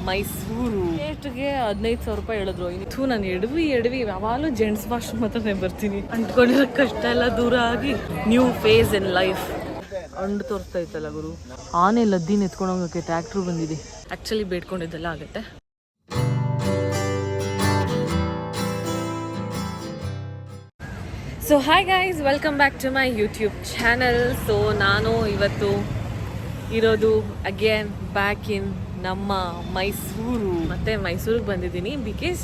ಮೈಸೂರು ಗೆ 15,000 ರೂಪಾಯಿ ಹೇಳಿದ್ರು. ಇತ್ತು ನಾನು ಎಡವಿ ಯಾವಾಗಲೂ ಜೆಂಟ್ಸ್ ವಾಶ್ರೂಮ್ ಹತ್ರನೇ ಬರ್ತೀನಿ. ಅಂಟ್ಕೊಂಡಿರೋ ಕಷ್ಟ ಎಲ್ಲ ದೂರ ಆಗಿ ನ್ಯೂ ಫೇಸ್ ಇನ್ ಲೈಫ್ ಅಂಡು ತೋರಿಸ್ತಾ ಇತ್ತಲ್ಲ ಗುರು. ಆನೆ ಲದ್ದಿನ ಎತ್ಕೊಂಡು ಹೋಗೋಕ್ಕೆ ಟ್ರ್ಯಾಕ್ಟ್ರು ಬಂದಿದೆ. ಆ್ಯಕ್ಚುಲಿ ಬೇಡ್ಕೊಂಡಿದ್ದೆಲ್ಲ ಆಗುತ್ತೆ. So hi guys, welcome back to my YouTube channel. So ನಾನು ಇವತ್ತು ಇರೋದು ಅಗೇನ್ ಬ್ಯಾಕ್ ಇನ್ ನಮ್ಮ ಮೈಸೂರು. ಮತ್ತೆ ಮೈಸೂರಿಗೆ ಬಂದಿದ್ದೀನಿ ಬಿಕಾಸ್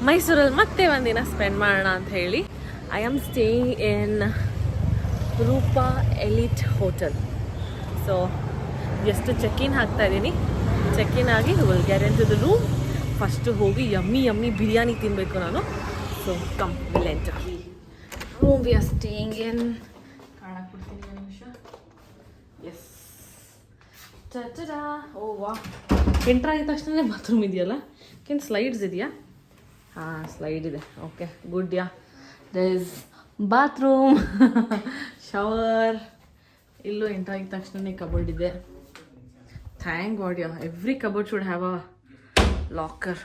ಮೈಸೂರಲ್ಲಿ ಮತ್ತೆ ಒಂದಿನ ಸ್ಪೆಂಡ್ ಮಾಡೋಣ ಅಂತ ಹೇಳಿ. I am staying in Roopa elite hotel. So ಎಷ್ಟು ಚೆಕ್-ಇನ್ ಆಗ್ತಾ ಇದ್ದೀನಿ. ಚೆಕ್-ಇನ್ ಆಗಿ will get in to the room. First ಹೋಗಿ ಯಮ್ಮಿ ಬಿರಿಯಾನಿ ತಿನ್ನಬೇಕು ನಾನು. So come will enter room we are staying in. ಕಾಣಕ್ಕೆ ಬಿಡ್ತೀನಿ ಒಂದು ನಿಮಿಷ. ಎಸ್, ಓ ವಾ. ಎಂಟ್ರ್ ಆಗಿದ ತಕ್ಷಣ ಬಾತ್ರೂಮ್ ಇದೆಯಲ್ಲ. ಸ್ಲೈಡ್ಸ್ ಇದೆಯಾ? ಹಾಂ, ಸ್ಲೈಡ್ ಇದೆ. Okay, good. Ya, there is bathroom, shower. ಇಲ್ಲೂ ಎಂಟ್ರ್ ಆಗಿದ ತಕ್ಷಣ ಕಬೋರ್ಡ್ ಇದೆ. Thank god. Ya, every cupboard should have a locker.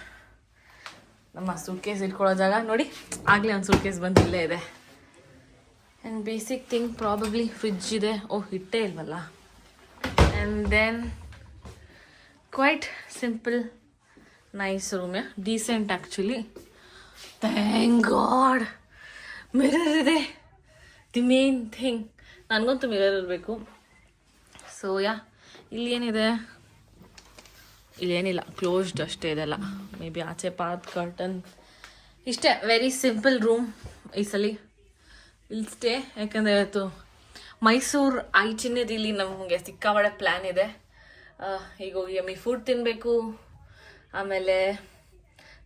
ನಮ್ಮ ಸೂಟ್ಕೇಸ್ ಇಟ್ಕೊಳ್ಳೋ ಜಾಗ ನೋಡಿ. ಆಗಲೇ ಒಂದು ಸೂಟ್ಕೇಸ್ ಬಂದು ಇಲ್ಲೇ ಇದೆ. And basic thing probably fridge ಇದೆ. ಓಹ್, ಇಟ್ಟೇ ಇಲ್ವಲ್ಲ. And then quite simple nice room. Decent actually. Thank god mirror ಇದೆ. The main thing. ನನಗಂತೂ ಮಿರರ್ ಇರಬೇಕು. ಸೊ ಯಾ, ಇಲ್ಲಿ ಏನಿದೆ? ಇಲ್ಲೇನಿಲ್ಲ, ಕ್ಲೋಸ್ಡ್ ಅಷ್ಟೇ ಇದೆಲ್ಲ. ಮೇ ಬಿ ಆಚೆ ಪಾತ್ ಕರ್ಟನ್ ಇಷ್ಟೇ. ವೆರಿ ಸಿಂಪಲ್ ರೂಮ್ ಈ ಸಲ. ಇಲ್ಲಿ ಸ್ಟೇ. ಯಾಕಂದರೆ ಇವತ್ತು ಮೈಸೂರು ಐಟಿನರಿಲಿ ನಮಗೆ ಸಿಕ್ಕಾಪಟ್ಟೆ ಪ್ಲ್ಯಾನ್ ಇದೆ. ಈಗ ಹೋಗಿ ಯಮ್ಮಿ ಫುಡ್ ತಿನ್ನಬೇಕು, ಆಮೇಲೆ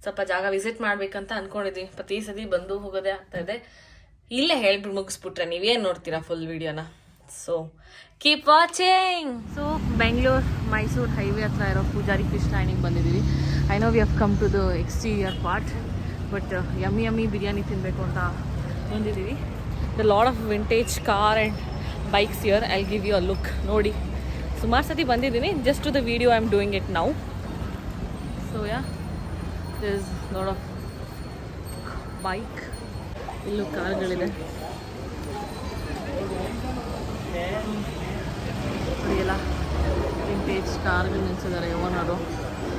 ಸ್ವಲ್ಪ ಜಾಗ ವಿಸಿಟ್ ಮಾಡಬೇಕಂತ ಅಂದ್ಕೊಂಡಿದ್ವಿ. ಪ್ರತಿ ಸತಿ ಬಂದು ಹೋಗೋದೇ ಆಗ್ತಾಯಿದೆ. ಇಲ್ಲೇ ಹೇಳ್ಬಿಟ್ಟು ಮುಗಿಸ್ಬಿಟ್ರೆ ನೀವೇನು ನೋಡ್ತೀರಾ ಫುಲ್ ವಿಡಿಯೋನ. So keep watching. So Bengaluru Mysuru highway ಹತ್ರ ಇರೋ ಪೂಜಾರಿ ಕೃಷ್ಣಾಣಿಗೆ ಬಂದಿದ್ದೀವಿ. I know we have come to the exterior part, but yummy biryani ತಿನ್ನಬೇಕು ಅಂತ ಬಂದಿದ್ದೀವಿ. The lot of vintage car and bikes here. I will give you a look. ನೋಡಿ, ಸುಮಾರು ಸತಿ ಬಂದಿದ್ದೀನಿ. Just to the video I am doing it now. So yeah, this is lot of bike. ಇಲ್ಲೂ ಕಾರ್ಗಳಿದೆ. ನೋಡಿ ಎಲ್ಲ ವಿಂಟೇಜ್ ಕಾರ್ಗಳು ನಿಲ್ಸಿದ್ದಾರೆ owner.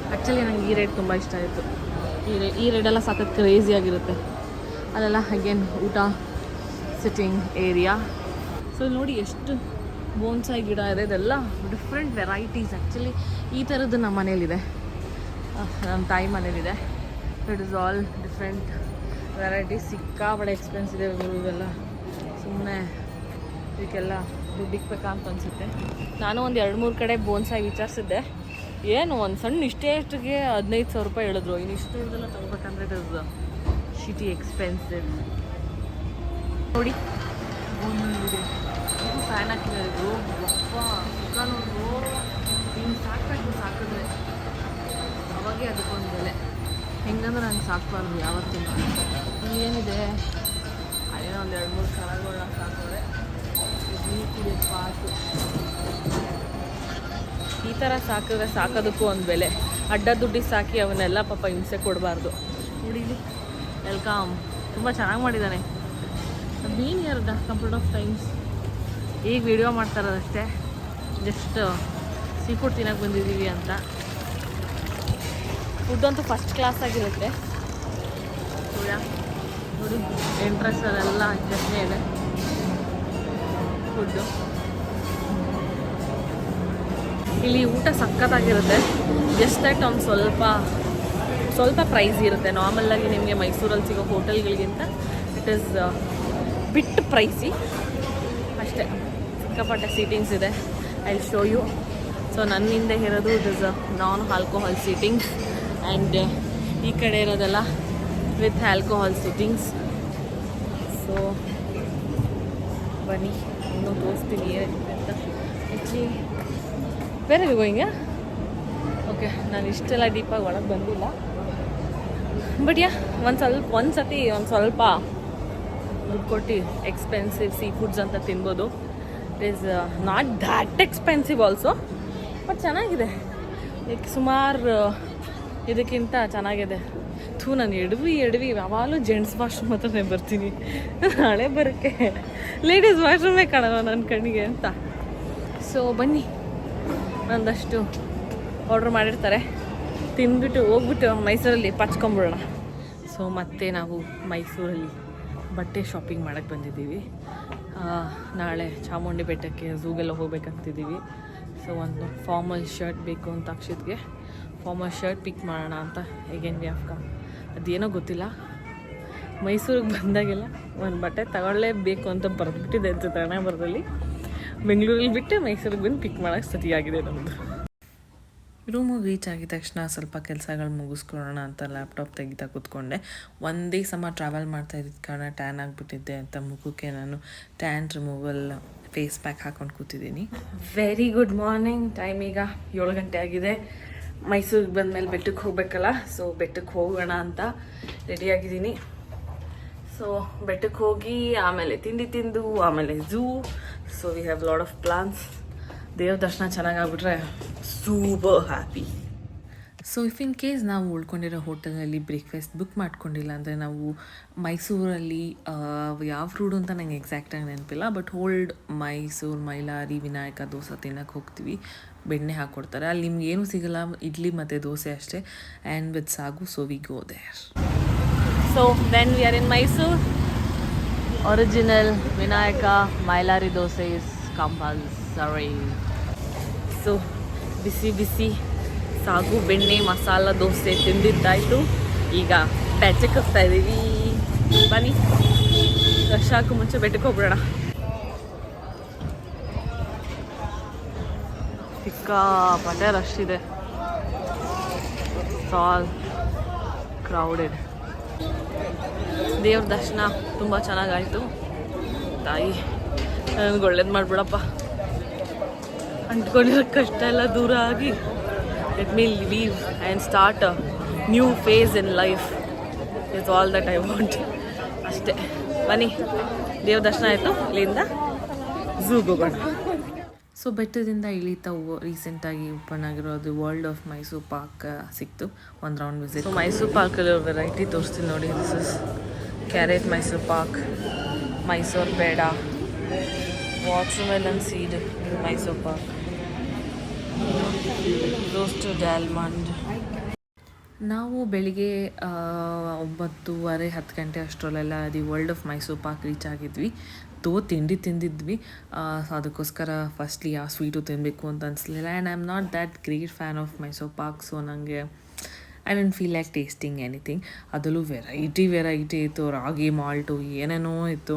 Actually ನನಗೆ ಈ ರೈಡ್ ತುಂಬ ಇಷ್ಟ ಆಯಿತು. ಈ ರೈಡೆಲ್ಲ ಸಾಕಷ್ಟು ಕ್ರೇಜಿ ಆಗಿರುತ್ತೆ. ಅಲ್ಲೆಲ್ಲ ಅಗೇನ್ ಊಟ, ಸಿಟ್ಟಿಂಗ್ ಏರಿಯಾ. ಸೊ ನೋಡಿ ಎಷ್ಟು ಬೋನ್ಸಾಯಿ ಗಿಡ ಇದೆ. ಇದೆಲ್ಲ ಡಿಫ್ರೆಂಟ್ ವೆರೈಟೀಸ್. ಆ್ಯಕ್ಚುಲಿ ಈ ಥರದ್ದು ನಮ್ಮ ಮನೇಲಿದೆ, ನಮ್ಮ ತಾಯಿ ಮನೇಲಿದೆ. It is all different varieties. ಸಿಕ್ಕಾಪಟ್ಟೆ ಎಕ್ಸ್ಪೆನ್ಸ್ ಇದೆ ಇವೆಲ್ಲ. ಸುಮ್ಮನೆ ಇದಕ್ಕೆಲ್ಲ ದುಡ್ಡು ಇಕ್ಬೇಕಂತ ಅನಿಸುತ್ತೆ. ನಾನು ಒಂದು 2-3 ಕಡೆ ಬೋನ್ಸಾಯಿ ವಿಚಾರಿಸಿದ್ದೆ. ಏನು ಒಂದು ಸಣ್ಣ ಇಷ್ಟೇಷ್ಟಿಗೆ 15,000 ರೂಪಾಯಿ ಹೇಳಿದ್ರು. ಇನ್ನು ಇಷ್ಟೆಲ್ಲ ತೊಗೋಬೇಕಂದ್ರೆ ಇಟ್ ಇಸ್ ಶಿಟಿ ಎಕ್ಸ್ಪೆನ್ಸಿವ್. ನೋಡಿ, ಇದೆ. ಇದು ಫ್ಯಾನ್ ಹಾಕಿರೋದು. ಯಪ್ಪ, ಸುಖ ನೋಡು. ಹಿಂಗೆ ಸಾಕಬೇಕು. ಸಾಕಿದ್ರೆ ಅವಾಗೇ ಅದಕ್ಕೊಂದು ಬೆಲೆ. ಹೆಂಗಂದ್ರೆ ನಂಗೆ ಸಾಕಬಾರ್ದು ಯಾವತ್ತೂ. ಏನಿದೆ ಅದೇನೋ ಒಂದು 2-3 ಕರಗಳನ್ನ ಸಾಕೋರೆ. ನೀರು ಪಾಟು ಈ ಥರ ಸಾಕಿದ್ರೆ ಸಾಕೋದಕ್ಕೂ ಒಂದು ಬೆಲೆ. ಅಡ್ಡ ದುಡ್ಡಿಗೆ ಸಾಕಿ ಅವನ್ನೆಲ್ಲ ಪಾಪ ಹಿಂಸೆ ಕೊಡಬಾರ್ದು. ನೋಡಿ ಇಲ್ಲಿ ವೆಲ್ಕಮ್. ತುಂಬ ಚೆನ್ನಾಗಿ ಮಾಡಿದ್ದಾನೆ. Been year complete of times. ಈಗ ವಿಡಿಯೋ ಮಾಡ್ತಾರದಷ್ಟೇ. ಜಸ್ಟ್ ಸೀ ಫುಡ್ ತಿನ್ನೋಕೆ ಬಂದಿದ್ದೀವಿ ಅಂತ. ಫುಡ್ ಅಂತೂ ಫಸ್ಟ್ ಕ್ಲಾಸ್ ಆಗಿರುತ್ತೆ. ನೋಡಿ ಎಂಟ್ರೆನ್ಸಲ್ಲೆಲ್ಲ ಚಟ್ನಿ ಇದೆ ಫುಡ್ಡು. ಇಲ್ಲಿ ಊಟ ಸಖತ್ತಾಗಿರುತ್ತೆ. ಜಸ್ಟ್ ದಟ್ ಒಂದು ಸ್ವಲ್ಪ ಪ್ರೈಸ್ ಇರುತ್ತೆ. ನಾರ್ಮಲಾಗಿ ನಿಮಗೆ ಮೈಸೂರಲ್ಲಿ ಸಿಗೋ ಹೋಟೆಲ್ಗಳಿಗಿಂತ ಇಟ್ ಈಸ್ ಬಿಟ್ ಪ್ರೈಸಿ ಅಷ್ಟೇ. ಸಿಕ್ಕಾಪಟ್ಟೆ ಸೀಟಿಂಗ್ಸ್ ಇದೆ. I will show you. So ನನ್ನಿಂದ ಇರೋದು it is non alcohol seatings and ಈ ಕಡೆ ಇರೋದೆಲ್ಲ ವಿತ್ ಆಲ್ಕೋಹಾಲ್ ಸೀಟಿಂಗ್ಸ್. ಸೊ ಬನ್ನಿ ಇನ್ನೂ ತೋರಿಸ್ತೀನಿ ಏನಿದೆ ಅಂತ. ಆ್ಯಕ್ಚುಲಿ ಬೇರೆ ಗೋಯಿಂಗ. ಓಕೆ, ನಾನು ಇಷ್ಟೆಲ್ಲ ಡೀಪಾಗಿ ಒಳಗೆ ಬಂದಿಲ್ಲ. ಬಟ್ ಯಾ, ಒಂದು ಸ್ವಲ್ಪ ದುಡ್ಡು ಕೊಟ್ಟು ಎಕ್ಸ್ಪೆನ್ಸಿವ್ ಸೀ ಫುಡ್ಸ್ ಅಂತ ತಿನ್ಬೋದು. It is not that expensive also, but ಚೆನ್ನಾಗಿದೆ. ಇದಕ್ಕೆ ಸುಮಾರು ಇದಕ್ಕಿಂತ ಚೆನ್ನಾಗಿದೆ. ನಾನು ಎಡವಿ ಯಾವಾಗಲೂ ಜೆಂಟ್ಸ್ ವಾಶ್ರೂಮ್ ಹತ್ರನೇ ಬರ್ತೀನಿ. ನಾಳೆ ಬರೋಕ್ಕೆ ಲೇಡೀಸ್ ವಾಶ್ರೂಮೇ ಕಾಣಲ್ಲ ನನ್ನ ಕಣ್ಣಿಗೆ ಅಂತ. ಸೊ ಬನ್ನಿ, ಒಂದಷ್ಟು ಆರ್ಡ್ರ್ ಮಾಡಿರ್ತಾರೆ, ತಿಂದ್ಬಿಟ್ಟು ಹೋಗ್ಬಿಟ್ಟು ಮೈಸೂರಲ್ಲಿ ಪಚ್ಕೊಂಬಿಡೋಣ. ಸೊ ಮತ್ತೆ ನಾವು ಮೈಸೂರಲ್ಲಿ ಬಟ್ಟೆ ಶಾಪಿಂಗ್ ಮಾಡೋಕ್ಕೆ ಬಂದಿದ್ದೀವಿ. ನಾಳೆ ಚಾಮುಂಡಿ ಬೆಟ್ಟಕ್ಕೆ ಝೂಗೆಲ್ಲ ಹೋಗ್ಬೇಕಂತಿದ್ದೀವಿ. ಸೊ ಒಂದು ಫಾರ್ಮಲ್ ಶರ್ಟ್ ಬೇಕು ಅಂತ ಅಕ್ಷಿತ್ಗೆ ಫಾರ್ಮಲ್ ಶರ್ಟ್ ಪಿಕ್ ಮಾಡೋಣ ಅಂತ. ಹೇಗೇನು ವ್ಯಾಪ್ಕ ಅದೇನೋ ಗೊತ್ತಿಲ್ಲ, ಮೈಸೂರಿಗೆ ಬಂದಾಗೆಲ್ಲ ಒಂದು ಬಟ್ಟೆ ತಗೊಳ್ಳೇಬೇಕು ಅಂತ ಬರೆದ್ಬಿಟ್ಟಿದೆ ಅನ್ಸುತ್ತೆ ಹಣೆ ಬರದಲ್ಲಿ. ಬೆಂಗಳೂರಲ್ಲಿ ಬಿಟ್ಟು ಮೈಸೂರಿಗೆ ಬಂದು ಪಿಕ್ ಮಾಡೋಕ್ಕೆ ಸರಿಯಾಗಿದೆ ನಮ್ಮದು. ರೂಮಿಗೆ ರೀಚ್ ಆಗಿದ ತಕ್ಷಣ ಸ್ವಲ್ಪ ಕೆಲಸಗಳು ಮುಗಿಸ್ಕೊಳ್ಳೋಣ ಅಂತ ಲ್ಯಾಪ್ಟಾಪ್ ತೆಗಿತಾ ಕೂತ್ಕೊಂಡೆ. ಒಂದೇ ಸಮ ಟ್ರಾವೆಲ್ ಮಾಡ್ತಾ ಇದ್ದಿದ್ದ ಕಾರಣ ಟ್ಯಾನ್ ಆಗಿಬಿಟ್ಟಿದ್ದೆ ಅಂತ ಮುಖಕ್ಕೆ ನಾನು ಟ್ಯಾನ್ ರಿಮೂವಲ್ ಫೇಸ್ ಪ್ಯಾಕ್ ಹಾಕೊಂಡು ಕೂತಿದ್ದೀನಿ. Very good morning. ಟೈಮ್ ಈಗ 7 ಗಂಟೆ ಆಗಿದೆ. ಮೈಸೂರಿಗೆ ಬಂದಮೇಲೆ ಬೆಟ್ಟಕ್ಕೆ ಹೋಗ್ಬೇಕಲ್ಲ, ಸೊ ಬೆಟ್ಟಕ್ಕೆ ಹೋಗೋಣ ಅಂತ ರೆಡಿಯಾಗಿದ್ದೀನಿ. ಸೊ ಬೆಟ್ಟಕ್ಕೆ ಹೋಗಿ ಆಮೇಲೆ ತಿಂಡಿ ತಿಂದು ಆಮೇಲೆ zoo. So we have lot of plans. ದೇವ್ರ ದರ್ಶನ ಚೆನ್ನಾಗಾಗ್ಬಿಟ್ರೆ super happy. So if in case ನಾವು ಉಳ್ಕೊಂಡಿರೋ ಹೋಟೆಲಲ್ಲಿ ಬ್ರೇಕ್ಫಾಸ್ಟ್ ಬುಕ್ ಮಾಡ್ಕೊಂಡಿಲ್ಲ ಅಂದರೆ ನಾವು ಮೈಸೂರಲ್ಲಿ ಯಾವ ರೂಡು ಅಂತ ನಂಗೆ ಎಕ್ಸಾಕ್ಟಾಗಿ ನೆನಪಿಲ್ಲ, ಬಟ್ ಓಲ್ಡ್ ಮೈಸೂರು ಮೈಲಾರಿ ವಿನಾಯಕ ದೋಸೆ ತಿನ್ನೋಕ್ಕೆ ಹೋಗ್ತೀವಿ. ಬೆಣ್ಣೆ ಹಾಕ್ಕೊಡ್ತಾರೆ ಅಲ್ಲಿ, ನಿಮ್ಗೆ ಏನೂ ಸಿಗಲ್ಲ, ಇಡ್ಲಿ ಮತ್ತು ದೋಸೆ ಅಷ್ಟೇ, and with sagu. So we go there. So then we are in Mysore. Original Vinayaka Mylari dosa is compulsory. So ಬಿಸಿ ಬಿಸಿ ಸಾಗು ಬೆಣ್ಣೆ ಮಸಾಲ ದೋಸೆ ತಿಂದಿದ್ದಾಯಿತು. ಈಗ ಬೆಟ್ಟಕ್ಕೆ ಹೋಗ್ತಾ ಇದ್ದೀವಿ. ಬನ್ನಿ, ರಶಾಕು ಮುಂಚೆ ಬೆಟ್ಟಕ್ಕೆ ಹೋಗ್ಬಿಡೋಣ. ಸಿಕ್ಕಾಪಟ್ಟೆ ರಶ್ ಇದೆ, ಆಲ್ ಕ್ರೌಡೆಡ್. ದೇವ್ರ ದರ್ಶನ ತುಂಬ ಚೆನ್ನಾಗಾಯಿತು. ತಾಯಿ ನನಗೆ ಒಳ್ಳೇದು ಮಾಡಿಬಿಡಪ್ಪ, ಅಂಟ್ಕೊಂಡಿರೋ ಕಷ್ಟ ಎಲ್ಲ ದೂರ ಆಗಿ let me leave and start a new phase in life. It's all that I want. ಅಷ್ಟೇ. ಬನ್ನಿ, ದೇವ್ರ ದರ್ಶನ ಆಯಿತು, ಇಲ್ಲಿಂದ ಝೂಗೆ ಹೋಗೋಣ. ಸೊ ಬೆಟ್ಟದಿಂದ ಇಳಿತಾ ರೀಸೆಂಟಾಗಿ ಓಪನ್ ಆಗಿರೋದು ವರ್ಲ್ಡ್ ಆಫ್ ಮೈಸೂರು ಪಾರ್ಕ್ ಸಿಕ್ತು. ಒಂದು ರೌಂಡ್ ವಿಸಿಟ್. ಸೊ ಮೈಸೂರು ಪಾರ್ಕಲ್ಲಿ ವೆರೈಟಿ ತೋರಿಸ್ತೀನಿ ನೋಡಿ. This is carrot Mysore pak, Mysore ಬೇಡ, watermelon seed Mysore pak, roasted almond. ನಾವು ಬೆಳಿಗ್ಗೆ 9:30 ಗಂಟೆ ಅಷ್ಟರಲ್ಲೆಲ್ಲ the world of Mysore pak reach ಆಗಿದ್ವಿ. ತಿಂಡಿ ತಿಂದಿದ್ವಿ. ಅದಕ್ಕೋಸ್ಕರ ಫಸ್ಟ್ಲಿ ಯಾವ ಸ್ವೀಟು ತಿನ್ನಬೇಕು ಅಂತ ಅನಿಸ್ಲಿಲ್ಲ. And I am not that great fan of Mysore pak. So ನನಗೆ I don't feel like tasting anything. ಅದರಲ್ಲೂ ವೆರೈಟಿ ಇತ್ತು, ರಾಗಿ ಮಾಲ್ಟು ಏನೇನೋ ಇತ್ತು.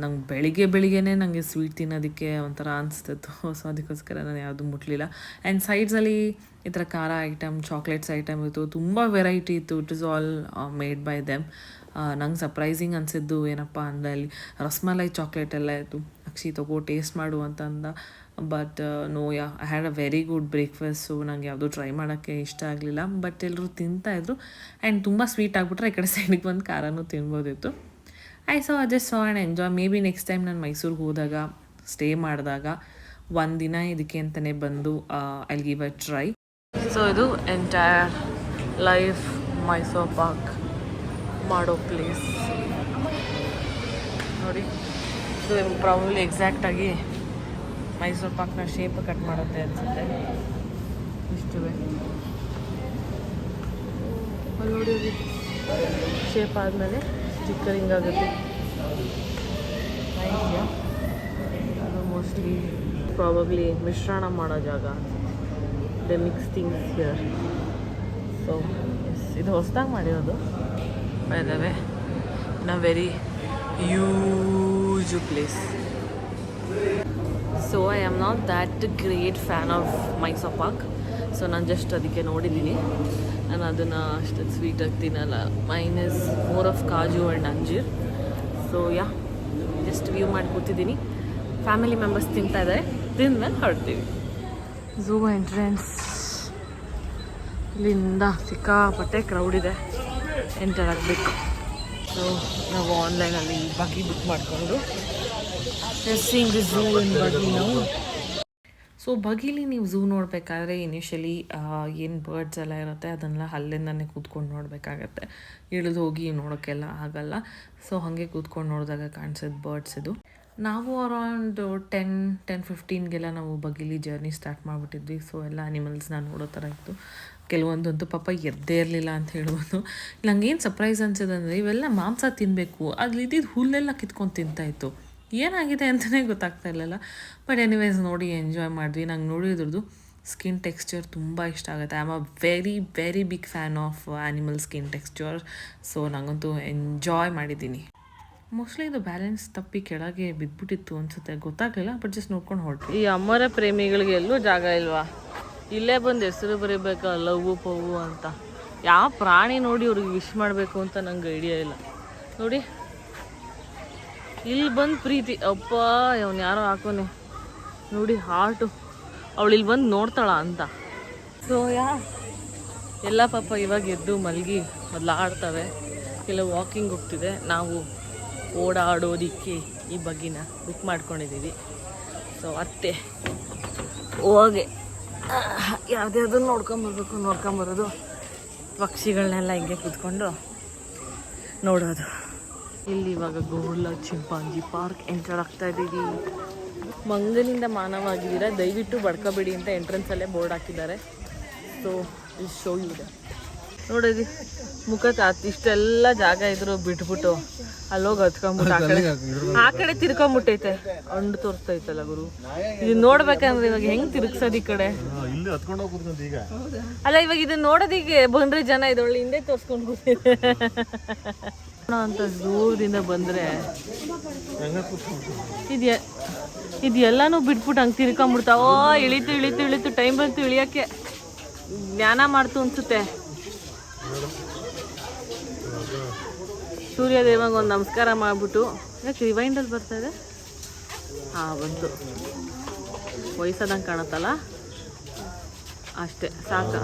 ನಂಗೆ ಬೆಳಿಗ್ಗೆನೇ ನನಗೆ ಸ್ವೀಟ್ ತಿನ್ನೋದಕ್ಕೆ ಒಂಥರ ಅನಿಸ್ತಿತ್ತು. ಸೊ ಅದಕ್ಕೋಸ್ಕರ ನಾನು ಯಾವುದು ಮುಟ್ಲಿಲ್ಲ. ಆ್ಯಂಡ್ ಸೈಡ್ಸಲ್ಲಿ ಈ ಥರ ಖಾರ ಐಟಮ್, ಚಾಕ್ಲೇಟ್ಸ್ ಐಟಮ್ ಇತ್ತು, ತುಂಬ ವೆರೈಟಿ ಇತ್ತು. It is all made by them. ನಂಗೆ ಸರ್ಪ್ರೈಸಿಂಗ್ ಅನಿಸಿದ್ದು ಏನಪ್ಪ ಅಂದರೆ ಅಲ್ಲಿ ರಸ್ಮಲೈ ಚಾಕ್ಲೇಟ್ ಎಲ್ಲ ಇತ್ತು. ಅಕ್ಷಿ ತಗೋ ಟೇಸ್ಟ್ ಮಾಡು ಅಂತ ಅಂದ. But no, I had a very good breakfast. So ನಂಗೆ ಯಾವುದೂ ಟ್ರೈ ಮಾಡೋಕ್ಕೆ ಇಷ್ಟ ಆಗಲಿಲ್ಲ. ಬಟ್ ಎಲ್ಲರೂ ತಿಂತಾಯಿದ್ರು. ಆ್ಯಂಡ್ ತುಂಬ ಸ್ವೀಟ್ ಆಗಿಬಿಟ್ರೆ ಈ ಕಡೆ ಸೈಡಿಗೆ ಬಂದು ಖಾರನೂ ತಿನ್ಬೋದಿತ್ತು. So just so and enjoy. May be next time ನಾನು ಮೈಸೂರಿಗೆ ಹೋದಾಗ, ಸ್ಟೇ ಮಾಡಿದಾಗ ಒಂದಿನ ಇದಕ್ಕೆ ಅಂತಲೇ ಬಂದು I give a try. So ಇದು ಎಂಟೈರ್ ಲೈಫ್ ಮೈಸೂರು ಪಾರ್ಕ್ ಮಾಡೋ ಪ್ಲೇಸ್ ನೋಡಿ. ಇದು ಪ್ರಾಬಬ್ಲಿ ಎಕ್ಸಾಕ್ಟಾಗಿ ಮೈಸೂರು ಪಾಕ್ನ ಶೇಪ್ ಕಟ್ ಮಾಡುತ್ತೆ ಅನಿಸುತ್ತೆ. ಇಷ್ಟುವೆ ಅಲ್ಲಿ ನೋಡಿ, ಶೇಪ್ ಆದಮೇಲೆ ಸ್ಟಿಕ್ಕರಿಂಗ್ ಆಗುತ್ತೆ. ಅದು ಮೋಸ್ಟ್ಲಿ ಪ್ರಾಬಬ್ಲಿ ಮಿಶ್ರಣ ಮಾಡೋ ಜಾಗ. They mix things here. So ಇದು ಹೊಸದಾಗಿ ಮಾಡಿರೋದು by the way, in a very huge place. So I am not that great fan of Mysuru Pak. So ನಾನು ಜಸ್ಟ್ ಅದಕ್ಕೆ ನೋಡಿದ್ದೀನಿ. ನಾನು ಅದನ್ನು ಅಷ್ಟು ಸ್ವೀಟಾಗಿ ತಿನ್ನಲ್ಲ. Main is more of kaju and ಅಂಜೀರ್. So just view ಮಾಡಿ ಕೂತಿದ್ದೀನಿ. ಫ್ಯಾಮಿಲಿ ಮೆಂಬರ್ಸ್ ತಿಂತಾ ಇದ್ದಾರೆ, ತಿಂದ್ಮೇಲೆ ಹೊರಡ್ತೀವಿ. ಝೂ ಎಂಟ್ರೆನ್ಸ್ ಇಲ್ಲಿಂದ ಸಿಕ್ಕಾಪಟ್ಟೆ ಕ್ರೌಡ್ ಇದೆ, ಎಂಟರ್ ಆಗಬೇಕು. ಸೊ ನಾವು ಆನ್ಲೈನಲ್ಲಿ ಬಗ್ಗಿ ಬುಕ್ ಮಾಡಿಕೊಂಡು ಸೀಯಿಂಗ್ ದಿ ಝೂ ಇನ್ ಬಗ್ಗಿ ನಾವು. ಸೊ ಸೊ ಬಗೀಲಿ ನೀವು ಝೂ ನೋಡಬೇಕಾದ್ರೆ ಇನಿಷಿಯಲಿ ಏನು ಬರ್ಡ್ಸ್ ಎಲ್ಲ ಇರುತ್ತೆ ಅದನ್ನೆಲ್ಲ ಅಲ್ಲಿಂದನೇ ಕೂತ್ಕೊಂಡು ನೋಡಬೇಕಾಗತ್ತೆ. ಇಳಿದು ಹೋಗಿ ನೋಡೋಕ್ಕೆಲ್ಲ ಆಗಲ್ಲ. ಸೊ ಹಾಗೆ ಕೂತ್ಕೊಂಡು ನೋಡಿದಾಗ ಕಾಣಿಸೋದು ಬರ್ಡ್ಸ್ ಇದು. ನಾವು ಅರೌಂಡ್ 10-15 ನಾವು ಬಗೀಲಿ ಜರ್ನಿ ಸ್ಟಾರ್ಟ್ ಮಾಡಿಬಿಟ್ಟಿದ್ವಿ. ಸೊ ಎಲ್ಲ ಆ್ಯನಿಮಲ್ಸ್ನ ನೋಡೋ ಥರ ಇತ್ತು. ಕೆಲವೊಂದಂತೂ ಪಾಪ ಎದ್ದೇ ಇರಲಿಲ್ಲ ಅಂತ ಹೇಳ್ಬೋದು. ನಂಗೇನು ಸರ್ಪ್ರೈಸ್ ಅನ್ಸಿದೆ ಅಂದರೆ ಇವೆಲ್ಲ ಮಾಂಸ ತಿನ್ನಬೇಕು, ಅಲ್ಲಿ ಇದ್ದಿದ್ದು ಹುಲ್ಲೆಲ್ಲ ಕಿತ್ಕೊಂಡು ತಿಂತಾಯಿತ್ತು. ಏನಾಗಿದೆ ಅಂತಲೇ ಗೊತ್ತಾಗ್ತಾ ಇರಲಿಲ್ಲ. ಬಟ್ ಎನಿವೇಸ್ ನೋಡಿ ಎಂಜಾಯ್ ಮಾಡಿದ್ವಿ. ನಂಗೆ ನೋಡಿದ್ರದ್ದು ಸ್ಕಿನ್ ಟೆಕ್ಸ್ಚರ್ ತುಂಬ ಇಷ್ಟ ಆಗುತ್ತೆ. I am a very big fan of animal skin texture. So ನನಗಂತೂ ಎಂಜಾಯ್ ಮಾಡಿದ್ದೀನಿ. ಮೋಸ್ಟ್ಲಿ ಇದು ಬ್ಯಾಲೆನ್ಸ್ ತಪ್ಪಿ ಕೆಳಗೆ ಬಿದ್ದುಬಿಟ್ಟಿತ್ತು ಅನಿಸುತ್ತೆ, ಗೊತ್ತಾಗಲಿಲ್ಲ. ಬಟ್ ಜಸ್ಟ್ ನೋಡ್ಕೊಂಡು ಹೊರಟು. ಈ ಅಮರ ಪ್ರೇಮಿಗಳಿಗೆ ಎಲ್ಲೂ ಜಾಗ ಇಲ್ವಾ? ಇಲ್ಲೇ ಬಂದು ಹೆಸರು ಬರೀಬೇಕಾ ಲವ್ವು ಪವ್ವು ಅಂತ. ಯಾವ ಪ್ರಾಣಿ ನೋಡಿ ಅವ್ರಿಗೆ ವಿಶ್ ಮಾಡಬೇಕು ಅಂತ ನಂಗೆ ಐಡಿಯಾ ಇಲ್ಲ. ನೋಡಿ ಇಲ್ಲಿ ಬಂದು ಪ್ರೀತಿ ಅಪ್ಪ ಅವನು ಯಾರೋ ಹಾಕೋನೆ ನೋಡಿ ಹಾರ್ಟು. ಅವಳು ಇಲ್ಲಿ ಬಂದು ನೋಡ್ತಾಳ ಅಂತ. ಸೊ ಎಲ್ಲ ಪಾಪ ಇವಾಗ ಎದ್ದು ಮಲಗಿ ಮೊದಲಾಡ್ತವೆ. ಕೆಲವು ವಾಕಿಂಗ್ ಹೋಗ್ತಿದೆ. ನಾವು ಓಡಾಡೋದಕ್ಕೆ ಈ ಬಗ್ಗಿನ ಬುಕ್ ಮಾಡ್ಕೊಂಡಿದ್ದೀವಿ. ಸೊ ಅತ್ತೆ ಹೋಗಿ ಯಾವುದ್ಯಾವ್ದನ್ನು ನೋಡ್ಕೊಂಬರೋದು, ಪಕ್ಷಿಗಳನ್ನೆಲ್ಲ ಹಿಂಗೆ ಕೂತ್ಕೊಂಡು ನೋಡೋದು. ಇಲ್ಲಿ ಇವಾಗ ಗೋರ್ಲಾ ಚಿಂಪಾಂಜಿ ಪಾರ್ಕ್ ಎಂಟರ್ ಆಗ್ತಾ ಇದ್ದೀವಿ. ಮಂಗನಿಂದ ಮಾನವಾಗಿದ್ದೀರಾ, ದಯವಿಟ್ಟು ಬಡ್ಕೋಬೇಡಿ ಅಂತ ಎಂಟ್ರೆನ್ಸಲ್ಲೇ ಬೋರ್ಡ್ ಹಾಕಿದ್ದಾರೆ. ಸೊ ಇಲ್ಲಿ ಶೋ ಇದೆ ನೋಡಿದ್ವಿ. ಇಷ್ಟೆಲ್ಲ ಜಾಗ ಇದ್ರು ಬಿಟ್ಬಿಟ್ಟು ಅಲ್ಲೋಗಿ ಹತ್ಕೊಂಡ್ಬಿಟ್ಟು ಆ ಕಡೆ ತಿರ್ಕೊಂಬಿಟ್ಟೈತೆ. ಅಂಡು ತೋರಿಸ್ತೈತಲ್ಲ ಗುರು. ಇದು ನೋಡ್ಬೇಕಂದ್ರೆ ಇವಾಗ ಹೆಂಗ್ ತಿರುಗ್ಸೋದು ಈ ಕಡೆ ಅಲ್ಲ. ಇವಾಗ ಇದನ್ನ ನೋಡೋದಿಕ್ಕೆ ಬಂದ್ರೆ ಜನ ಇದೊಳ್ಳೆ ಹಿಂದೆ ತೋರ್ಸ್ಕೊಂಡು ಕೂತಿದೆ ಅಂತ ದೂರದಿಂದ ಬಂದ್ರೆ ಇದು ಎಲ್ಲಾನು ಬಿಟ್ಬಿಟ್ಟು ಹಂಗೆ ತಿರ್ಕೊಂಬಿಡ್ತಾವ. ಇಳಿತು ಟೈಮ್ ಬಂತು ಇಳಿಯೋಕ್ಕೆ. ಜ್ಞಾನ ಮಾಡ್ತು ಅನ್ಸುತ್ತೆ. ಸೂರ್ಯ ದೇವಂಗೆ ಒಂದು ನಮಸ್ಕಾರ ಮಾಡಿಬಿಟ್ಟು, ಯಾಕೆ ರಿವೈಂಡಲ್ಲಿ ಬರ್ತಾ ಇದೆ? ಹಾಂ ಬಂತು. ವಯಸ್ಸಾದಂಗೆ ಕಾಣುತ್ತಲ್ಲ, ಅಷ್ಟೇ ಸಾಕು.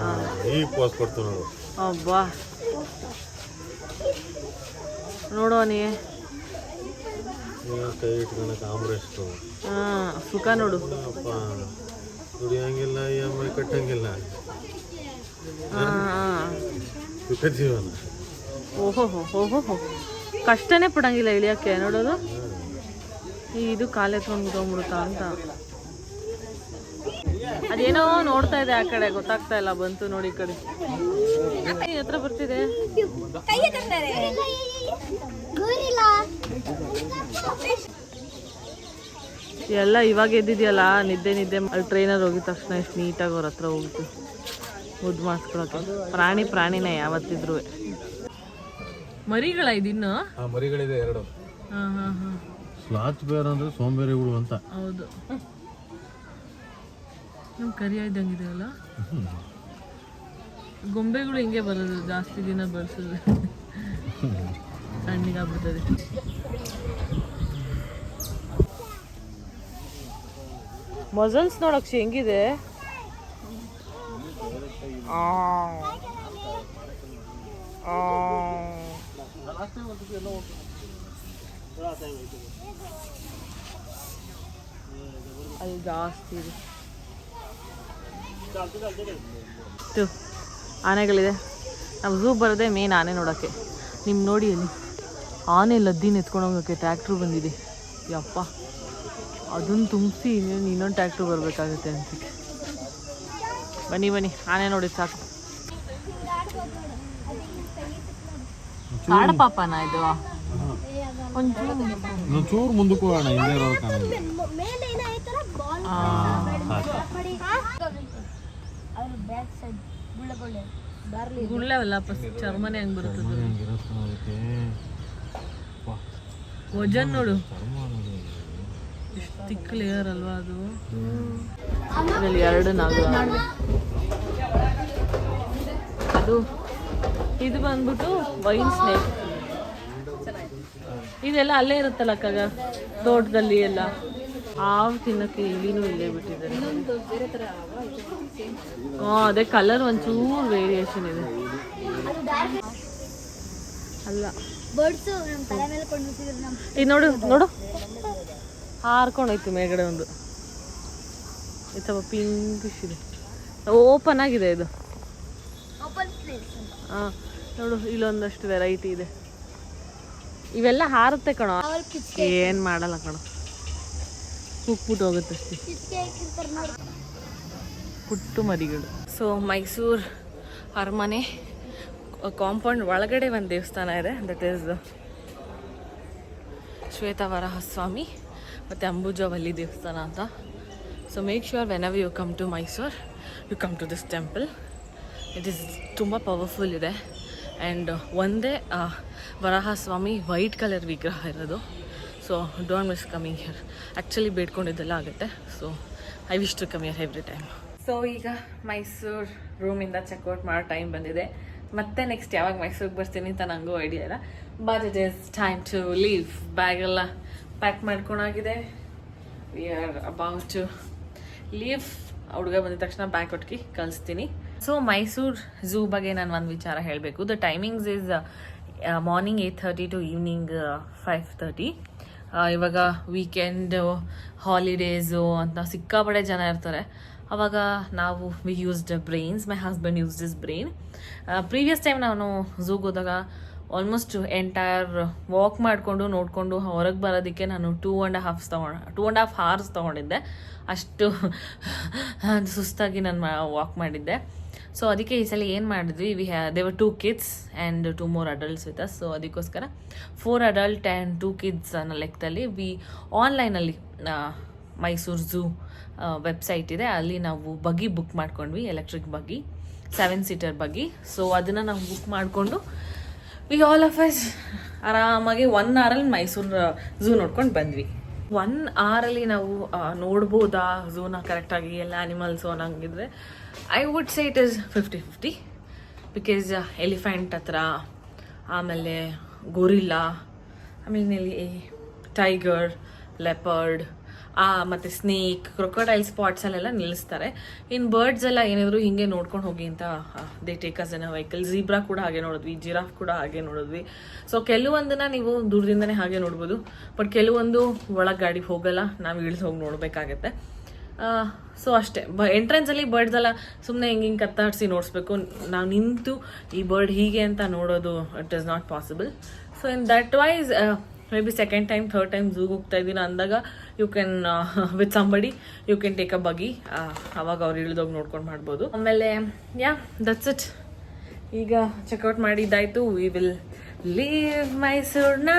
ಅಬ್ಬಾ ನೋಡೋ ನೀ ಹಾಂ ಸುಖ ನೋಡು. ಓಹೋ ಕಷ್ಟನೇ ಪಡಂಗಿಲ್ಲ ಇಳಿಯೋಕ್ಕೆ. ನೋಡೋದು ಇದು ಕಾಲು ಎತ್ಕೊಂಡು ಮುಗಿದೋಗ್ಬಿಡುತ್ತಾ ಅಂತ. ಅದೇನೋ ನೋಡ್ತಾ ಇದೆ ಆ ಕಡೆ, ಗೊತ್ತಾಗ್ತಾ ಇಲ್ಲ. ಬಂತು ನೋಡಿ ಈ ಕಡೆ ಹತ್ರ ಬರ್ತಿದೆ. ಎಲ್ಲ ಇವಾಗ ಎದ್ದಿದ್ಯಲ್ಲ, ನಿದ್ದೆ ಅಲ್ಲಿ ಟ್ರೈನರ್ ಹೋಗಿದ ತಕ್ಷಣ ಎಷ್ಟು ನೀಟಾಗಿ ಅವ್ರ ಹತ್ರ ಹೋಗಿತ್ತು ಮುದ್ದು ಮಾಡಿಸ್ಕೊಳಕ್ಕೆ. ಪ್ರಾಣಿನೇ ಯಾವತ್ತಿದ್ರು. ಮರಿಗಳ ಇದಿನ್ನು ಮರಿಗಳಿದೆ ಎರಡು. ಸ್ಲಾಚ್ ಬೇರ್ ಅಂದ್ರೆ ಸೋಂಬೇರಿಗಳು ಅಂತ. ಹೌದು, ನಮ್ ಕರಿಯ ಇದ್ದಂಗಿದೆ ಅಲ್ಲ. ಗೊಂಬೆಗಳು ಹಿಂಗೆ ಬರೋದು, ಜಾಸ್ತಿ ದಿನ ಬಳಸಿದ್ರೆ ತಣ್ಣಗಾಗ್ಬಿಡ್ತದೆ. ಮಜಲ್ಸ್ ನೋಡಕ್ಷ ಹೆಂಗಿದೆ. ಅಲ್ಲಿ ಜಾಸ್ತಿ ಇದೆ. ಆನೆಗಳಿದೆ. ನಾವು ಝೂ ಬರೋದೇ ಮೇನ್ ಆನೆ ನೋಡೋಕ್ಕೆ. ನಿಮ್ಮ ನೋಡಿ ಅಲ್ಲಿ ಆನೆ ಲದ್ದಿನ ಎತ್ಕೊಂಡು ಹೋಗೋಕ್ಕೆ ಟ್ಯಾಕ್ಟ್ರು ಬಂದಿದೆ. ಯಪ್ಪ, ಅದನ್ನು ತುಂಬಿಸಿ ಇನ್ನೊಂದು ಟ್ಯಾಕ್ಟ್ರು ಬರಬೇಕಾಗುತ್ತೆ ಅನ್ಸುತ್ತೆ. ಬನ್ನಿ ಆನೆ ನೋಡಿ ಸಾಕು. ಕಾಡ ಪಾಪನ ಇದು. ಒಂಚೂರು ಮುಂದಕ್ಕೆ ಹೋಗೋಣ. ಗುಳ್ಳೆವಲ್ಲ ಚರ್ಮನೆ ಹೆಂಗ್ ಬರುತ್ತದೆ. ವಜನ್ ನೋಡು, ಎಷ್ಟು ತಿಕ್ಕ ಲೇಯರ್ ಅಲ್ವಾ ಅದು. ಇದರಲ್ಲಿ 2 ನಾಗು. ಇದು ಬಂದ್ಬಿಟ್ಟು ವೈನ್ ಸ್ನೇಕ್. ಇದೆಲ್ಲ ಅಲ್ಲೇ ಇರುತ್ತಲ್ಲ ಅಕ್ಕಾಗ, ತೋಟದಲ್ಲಿ ಎಲ್ಲ. ಹಾವು ತಿನ್ನಕ್ಕೆ ಇಲ್ಲಿನೂ ಇಲ್ಲೇ ಬಿಟ್ಟಿದ್ದಾರೆ. ಅದೇ ಕಲರ್ ಒಂಚೂರು ವೇರಿಯೇಷನ್ ಇದೆ ಅಲ್ಲ. ಇದು ನೋಡು ಹಾರ್ಕೊಂಡೋಯ್ತು ಮೇಲ್ಗಡೆ ಒಂದು. ಅಥವಾ ಪಿಂಕಿಶ್ ಇದೆ, ಓಪನ್ ಆಗಿದೆ ಇದು. ಹಾಂ ನೋಡು, ಇಲ್ಲೊಂದಷ್ಟು ವೆರೈಟಿ ಇದೆ. ಇವೆಲ್ಲ ಹಾರುತ್ತೆ ಕಣೋ, ಏನು ಮಾಡಲ್ಲ ಕಣೋ, ಕುಕ್ಬಿಟ್ಟು ಹೋಗುತ್ತೆ ಅಷ್ಟೇ. ಪುಟ್ಟು ಮರಿಗಳು. ಸೊ ಮೈಸೂರು ಅರಮನೆ ಕಾಂಪೌಂಡ್ ಒಳಗಡೆ ಒಂದು ದೇವಸ್ಥಾನ ಇದೆ, ದಟ್ ಈಸ್ ಶ್ವೇತವರಾಹಸ್ವಾಮಿ ಮತ್ತು ಅಂಬುಜವಲ್ಲಿ ದೇವಸ್ಥಾನ ಅಂತ. So make sure whenever you come to Mysore you come to this temple. It is ತುಂಬ ಪವರ್ಫುಲ್ ಇದೆ. ಆ್ಯಂಡ್ ಒಂದೇ ವರಾಹಸ್ವಾಮಿ ವೈಟ್ ಕಲರ್ ವಿಗ್ರಹ ಇರೋದು. So don't miss coming here. Actually ಬೇಡ್ಕೊಂಡಿದ್ದೆಲ್ಲ ಆಗುತ್ತೆ. So I wish to come here every time. So ಈಗ ಮೈಸೂರು ರೂಮಿಂದ checkout ಮಾಡೋ ಟೈಮ್ ಬಂದಿದೆ. ಮತ್ತೆ ನೆಕ್ಸ್ಟ್ ಯಾವಾಗ ಮೈಸೂರಿಗೆ ಬರ್ತೀನಿ ಅಂತ ನನಗೂ ಐಡಿಯಾ ಇಲ್ಲ. But it is time to leave. ಬ್ಯಾಗೆಲ್ಲ ಪ್ಯಾಕ್ ಮಾಡ್ಕೊಂಡಾಗಿದೆ. We are about to leave. ಹುಡುಗ ಬಂದಿದ ತಕ್ಷಣ ಬ್ಯಾಗ್ ಕೊಟ್ಟಿ ಕಳಿಸ್ತೀನಿ. ಸೊ ಮೈಸೂರು ಝೂ ಬಗ್ಗೆ ನಾನು ಒಂದು ವಿಚಾರ ಹೇಳಬೇಕು. The timings is morning 8:30 to evening 5:30. ಇವಾಗ ವೀಕೆಂಡು ಹಾಲಿಡೇಸು ಅಂತ ಸಿಕ್ಕಾಪಡೆ ಜನ ಇರ್ತಾರೆ. ಆವಾಗ ನಾವು V used brains. My husband used is brain. Previous time ನಾನು ಝೂಗೆ ಹೋದಾಗ ಆಲ್ಮೋಸ್ಟ್ ಎಂಟೈರ್ ವಾಕ್ ಮಾಡಿಕೊಂಡು ನೋಡಿಕೊಂಡು ಹೊರಗೆ ಬರೋದಕ್ಕೆ ನಾನು 2.5 hours ತೊಗೊಂಡಿದ್ದೆ. ಅಷ್ಟು ಸುಸ್ತಾಗಿ ನಾನು ವಾಕ್ ಮಾಡಿದ್ದೆ. ಸೊ ಅದಕ್ಕೆ ಈ ಸಲ ಏನು ಮಾಡಿದ್ವಿ, ದೇವರ್ 2 kids and 2 more adults with us. So ಅದಕ್ಕೋಸ್ಕರ 4 adult ಆ್ಯಂಡ್ 2 kids ಅನ್ನೋ ಲೆಕ್ಕದಲ್ಲಿ ಆನ್ಲೈನಲ್ಲಿ ಮೈಸೂರು ಝೂ ವೆಬ್ಸೈಟ್ ಇದೆ, ಅಲ್ಲಿ ನಾವು ಬಗ್ಗಿ ಬುಕ್ ಮಾಡ್ಕೊಂಡ್ವಿ, ಎಲೆಕ್ಟ್ರಿಕ್ ಬಗ್ಗಿ, 7-seater ಬಗ್ಗಿ. ಸೊ ಅದನ್ನು ನಾವು ಬುಕ್ ಮಾಡಿಕೊಂಡು ವಿ ಆಲ್ ಆಫ್ ಅಸ್ ಆರಾಮಾಗಿ 1 hour ಮೈಸೂರು ಝೂ ನೋಡ್ಕೊಂಡು ಬಂದ್ವಿ. 1 hour ನಾವು ನೋಡ್ಬೋದಾ ಝೂನ ಕರೆಕ್ಟಾಗಿ ಎಲ್ಲ ಆ್ಯನಿಮಲ್ಸು ಅನ್ನಂಗಿದ್ರೆ I would say it is 50-50. Because elephant ಹತ್ರ, ಆಮೇಲೆ ಗೊರಿಲ್ಲಾ, ಆಮೇಲೆ ಟೈಗರ್, ಲೆಪರ್ಡ್, ಮತ್ತು ಸ್ನೇಕ್, ಕ್ರೊಕೊಡೈಲ್ ಸ್ಪಾಟ್ಸಲ್ಲೆಲ್ಲ ನಿಲ್ಲಿಸ್ತಾರೆ. ಇನ್ನು ಬರ್ಡ್ಸ್ ಎಲ್ಲ ಏನಾದರೂ ಹಿಂಗೆ ನೋಡ್ಕೊಂಡು ಹೋಗಿ ಅಂತ they take us in a vehicle. Zebra ಕೂಡ ಹಾಗೆ ನೋಡಿದ್ವಿ, ಜಿರಾಫ್ ಕೂಡ ಹಾಗೆ ನೋಡಿದ್ವಿ. ಸೊ ಕೆಲವೊಂದನ್ನ ನೀವು ದೂರದಿಂದನೇ ಹಾಗೆ ನೋಡ್ಬೋದು. ಬಟ್ ಕೆಲವೊಂದು ಒಳಗೆ ಗಾಡಿ ಹೋಗಲ್ಲ, ನಾವು ಇಳಿದು ಹೋಗಿ ನೋಡಬೇಕಾಗತ್ತೆ. ಸೊ ಅಷ್ಟೇ. ಎಂಟ್ರೆನ್ಸಲ್ಲಿ ಬರ್ಡ್ಸ್ ಎಲ್ಲ ಸುಮ್ಮನೆ ಹಿಂಗೆ ಕತ್ತಾಡಿಸಿ ನೋಡಿಸ್ಬೇಕು. ನಾವು ನಿಂತು ಈ ಬರ್ಡ್ ಹೀಗೆ ಅಂತ ನೋಡೋದು it is not possible. So in that ways maybe 2nd time 3rd time ಝೂಗೆ ಹೋಗ್ತಾ ಇದ್ದೀನಿ ಅಂದಾಗ you can with somebody you can take a buggy. ಅವಾಗ ಅವ್ರು ಇಳಿದೋಗಿ ನೋಡ್ಕೊಂಡು ಮಾಡ್ಬೋದು. ಆಮೇಲೆ ಯಾ ದಟ್ಸ್ ಇಟ್. ಈಗ ಚೆಕ್ಔಟ್ ಮಾಡಿದ್ದಾಯಿತು. We will leave Mysuru now.